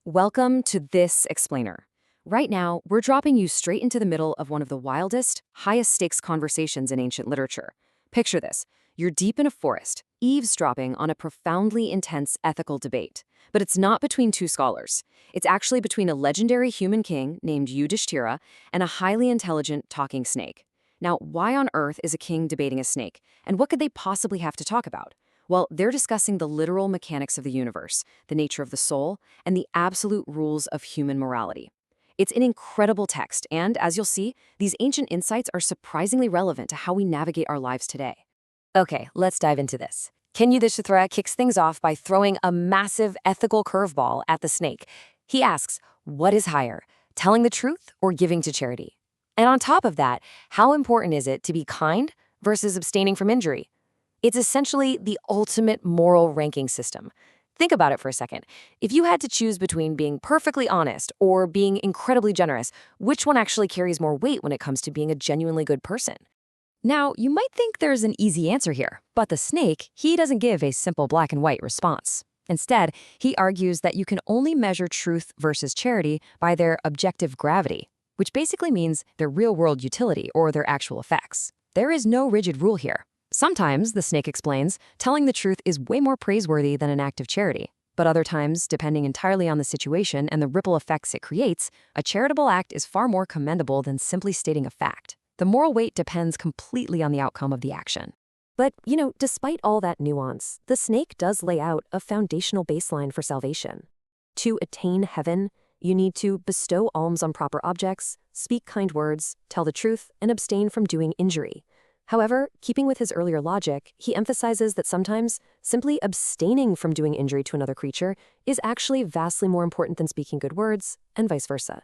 Welcome to this explainer. Right now, we're dropping you straight into the middle of one of the wildest, highest stakes conversations in ancient literature. Picture this. You're deep in a forest, eavesdropping on a profoundly intense ethical debate. But it's not between two scholars. It's actually between a legendary human king named Yudhishthira and a highly intelligent talking snake. Now, why on earth is a king debating a snake? And what could they possibly have to talk about? Well, they're discussing the literal mechanics of the universe, the nature of the soul, and the absolute rules of human morality. It's an incredible text, and as you'll see, these ancient insights are surprisingly relevant to how we navigate our lives today. Okay, let's dive into this. King Yudhishthira kicks things off by throwing a massive ethical curveball at the snake. He asks, what is higher, telling the truth or giving to charity? And on top of that, how important is it to be kind versus abstaining from injury? It's essentially the ultimate moral ranking system. Think about it for a second. If you had to choose between being perfectly honest or being incredibly generous, which one actually carries more weight when it comes to being a genuinely good person? Now, you might think there's an easy answer here, but the snake, he doesn't give a simple black and white response. Instead, he argues that you can only measure truth versus charity by their objective gravity, which basically means their real-world utility or their actual effects. There is no rigid rule here. Sometimes, the snake explains, telling the truth is way more praiseworthy than an act of charity. But other times, depending entirely on the situation and the ripple effects it creates, a charitable act is far more commendable than simply stating a fact. The moral weight depends completely on the outcome of the action. But, despite all that nuance, the snake does lay out a foundational baseline for salvation. To attain heaven, you need to bestow alms on proper objects, speak kind words, tell the truth, and abstain from doing injury. However, keeping with his earlier logic, he emphasizes that sometimes simply abstaining from doing injury to another creature is actually vastly more important than speaking good words, and vice versa.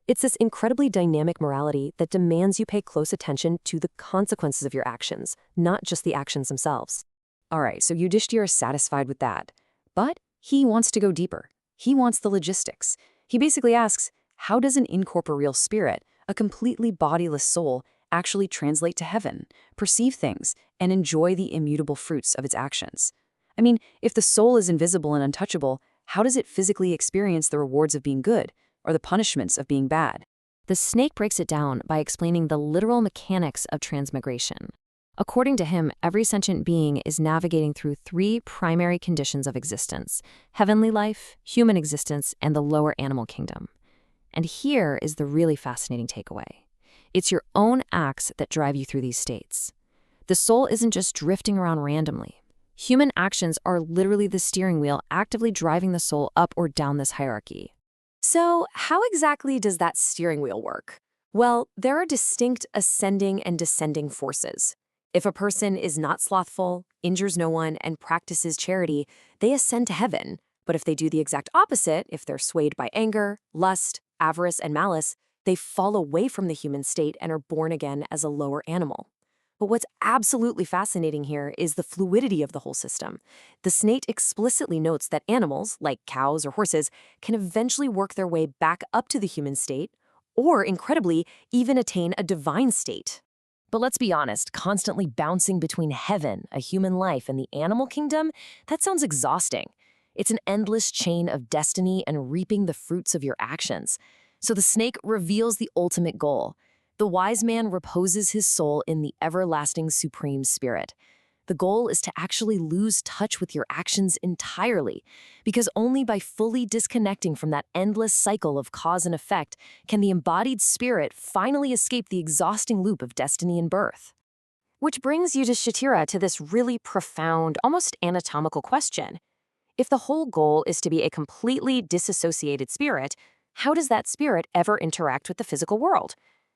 It's this incredibly dynamic morality that demands you pay close attention to the consequences of your actions, not just the actions themselves. All right, so Yudhishthira is satisfied with that. But he wants to go deeper. He wants the logistics. He basically asks, how does an incorporeal spirit, a completely bodiless soul, actually translate to heaven, perceive things, and enjoy the immutable fruits of its actions? I mean, if the soul is invisible and untouchable, how does it physically experience the rewards of being good, or the punishments of being bad? The snake breaks it down by explaining the literal mechanics of transmigration. According to him, every sentient being is navigating through three primary conditions of existence: heavenly life, human existence, and the lower animal kingdom. And here is the really fascinating takeaway. It's your own acts that drive you through these states. The soul isn't just drifting around randomly. Human actions are literally the steering wheel actively driving the soul up or down this hierarchy. So, how exactly does that steering wheel work? Well, there are distinct ascending and descending forces. If a person is not slothful, injures no one, and practices charity, they ascend to heaven. But if they do the exact opposite, if they're swayed by anger, lust, avarice, and malice, they fall away from the human state and are born again as a lower animal. But what's absolutely fascinating here is the fluidity of the whole system. The snake explicitly notes that animals, like cows or horses, can eventually work their way back up to the human state, or, incredibly, even attain a divine state. But let's be honest, constantly bouncing between heaven, a human life, and the animal kingdom, that sounds exhausting. It's an endless chain of destiny and reaping the fruits of your actions. So the snake reveals the ultimate goal. The wise man reposes his soul in the everlasting supreme spirit. The goal is to actually lose touch with your actions entirely, because only by fully disconnecting from that endless cycle of cause and effect can the embodied spirit finally escape the exhausting loop of destiny and birth. Which brings Yudhishthira to this really profound, almost anatomical question. If the whole goal is to be a completely disassociated spirit, how does that spirit ever interact with the physical world?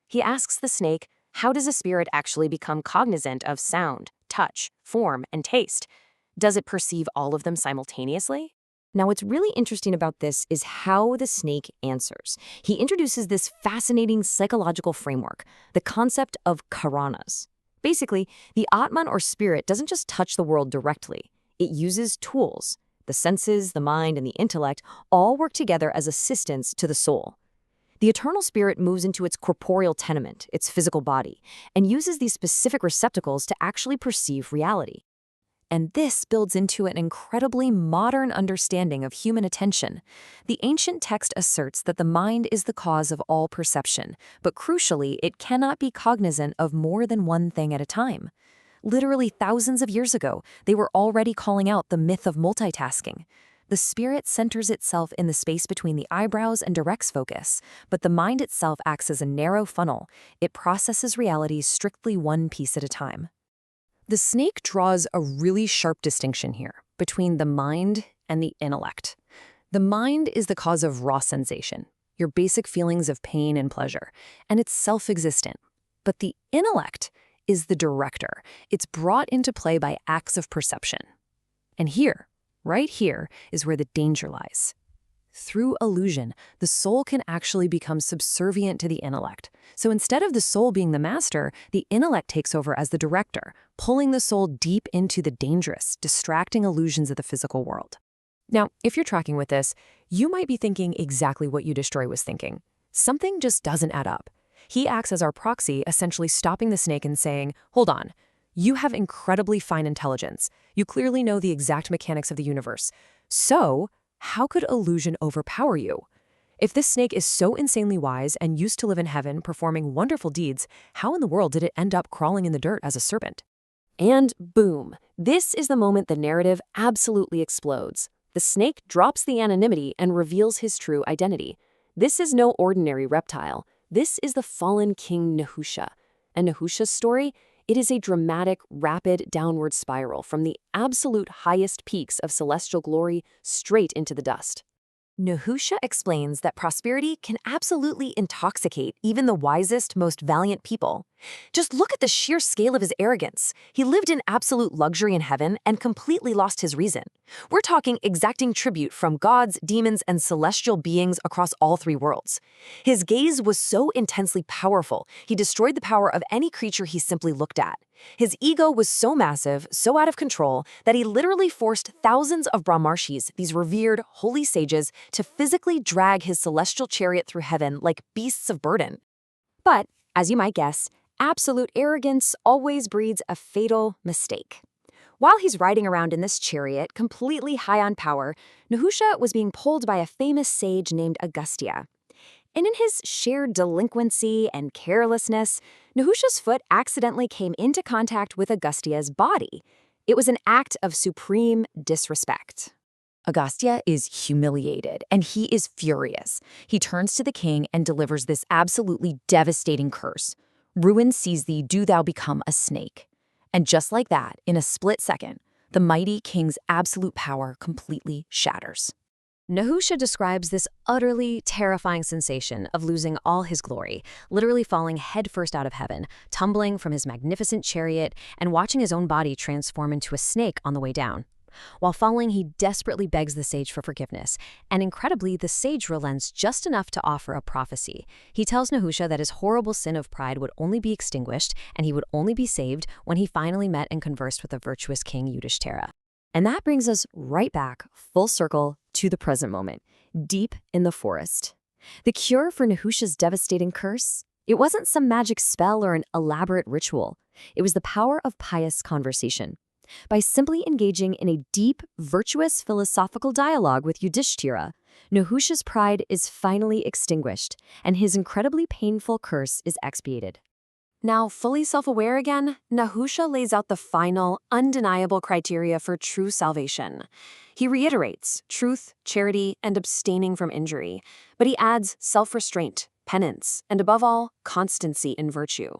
He asks the snake, how does a spirit actually become cognizant of sound, touch, form, and taste? Does it perceive all of them simultaneously? Now, what's really interesting about this is how the snake answers. He introduces this fascinating psychological framework, the concept of karanas. Basically, the Atman or spirit doesn't just touch the world directly. It uses tools. The senses, the mind, and the intellect all work together as assistants to the soul. The eternal spirit moves into its corporeal tenement, its physical body, and uses these specific receptacles to actually perceive reality. And this builds into an incredibly modern understanding of human attention. The ancient text asserts that the mind is the cause of all perception, but crucially, it cannot be cognizant of more than one thing at a time. Literally thousands of years ago, they were already calling out the myth of multitasking. The spirit centers itself in the space between the eyebrows and directs focus, but the mind itself acts as a narrow funnel. It processes reality strictly one piece at a time. The snake draws a really sharp distinction here between the mind and the intellect. The mind is the cause of raw sensation, your basic feelings of pain and pleasure, and it's self-existent. But the intellect is the director. It's brought into play by acts of perception. And here, right here, is where the danger lies. Through illusion, the soul can actually become subservient to the intellect. So instead of the soul being the master, the intellect takes over as the director, pulling the soul deep into the dangerous, distracting illusions of the physical world. Now, if you're tracking with this, you might be thinking exactly what Yudhishthira was thinking. Something just doesn't add up. He acts as our proxy, essentially stopping the snake and saying, hold on, you have incredibly fine intelligence. You clearly know the exact mechanics of the universe. So, how could illusion overpower you? If this snake is so insanely wise and used to live in heaven performing wonderful deeds, how in the world did it end up crawling in the dirt as a serpent? And boom, this is the moment the narrative absolutely explodes. The snake drops the anonymity and reveals his true identity. This is no ordinary reptile. This is the fallen King Nahusha. And Nahusha's story? It is a dramatic, rapid downward spiral from the absolute highest peaks of celestial glory straight into the dust. Nahusha explains that prosperity can absolutely intoxicate even the wisest, most valiant people. Just look at the sheer scale of his arrogance. He lived in absolute luxury in heaven and completely lost his reason. We're talking exacting tribute from gods, demons, and celestial beings across all three worlds. His gaze was so intensely powerful, he destroyed the power of any creature he simply looked at. His ego was so massive, so out of control, that he literally forced thousands of Brahmarshis, these revered, holy sages, to physically drag his celestial chariot through heaven like beasts of burden. But, as you might guess, absolute arrogance always breeds a fatal mistake. While he's riding around in this chariot, completely high on power, Nahusha was being pulled by a famous sage named Agastya. And in his sheer delinquency and carelessness, Nahusha's foot accidentally came into contact with Agastya's body. It was an act of supreme disrespect. Agastya is humiliated, and he is furious. He turns to the king and delivers this absolutely devastating curse. Ruin seize thee, do thou become a snake. And just like that, in a split second, the mighty king's absolute power completely shatters. Nahusha describes this utterly terrifying sensation of losing all his glory, literally falling headfirst out of heaven, tumbling from his magnificent chariot, and watching his own body transform into a snake on the way down. While falling, he desperately begs the sage for forgiveness, and incredibly, the sage relents just enough to offer a prophecy. He tells Nahusha that his horrible sin of pride would only be extinguished, and he would only be saved when he finally met and conversed with the virtuous king Yudhishthira. And that brings us right back, full circle, to the present moment, deep in the forest. The cure for Nahusha's devastating curse? It wasn't some magic spell or an elaborate ritual. It was the power of pious conversation. By simply engaging in a deep, virtuous philosophical dialogue with Yudhishthira, Nahusha's pride is finally extinguished, and his incredibly painful curse is expiated. Now, fully self-aware again, Nahusha lays out the final, undeniable criteria for true salvation. He reiterates truth, charity, and abstaining from injury, but he adds self-restraint, penance, and above all, constancy in virtue.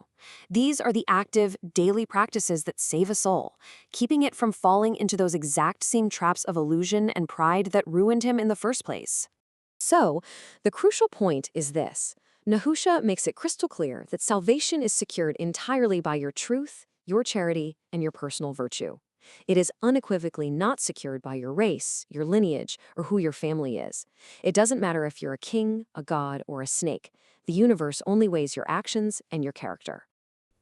These are the active, daily practices that save a soul, keeping it from falling into those exact same traps of illusion and pride that ruined him in the first place. So, the crucial point is this. Nahusha makes it crystal clear that salvation is secured entirely by your truth, your charity, and your personal virtue. It is unequivocally not secured by your race, your lineage, or who your family is. It doesn't matter if you're a king, a god, or a snake. The universe only weighs your actions and your character.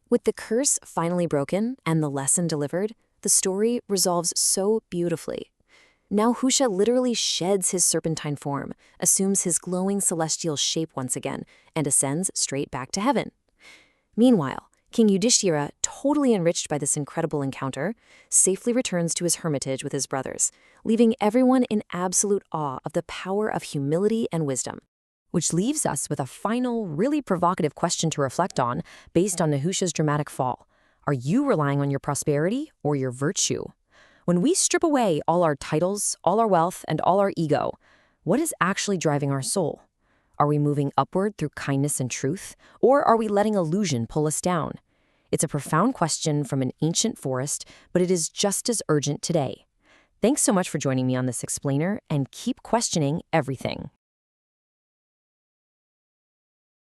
With the curse finally broken and the lesson delivered, the story resolves so beautifully. Nahusha literally sheds his serpentine form, assumes his glowing celestial shape once again, and ascends straight back to heaven. Meanwhile, King Yudhishthira, totally enriched by this incredible encounter, safely returns to his hermitage with his brothers, leaving everyone in absolute awe of the power of humility and wisdom. Which leaves us with a final, really provocative question to reflect on based on Nahusha's dramatic fall. Are you relying on your prosperity or your virtue? When we strip away all our titles, all our wealth, and all our ego, what is actually driving our soul? Are we moving upward through kindness and truth, or are we letting illusion pull us down? It's a profound question from an ancient forest, but it is just as urgent today. Thanks so much for joining me on this explainer, and keep questioning everything.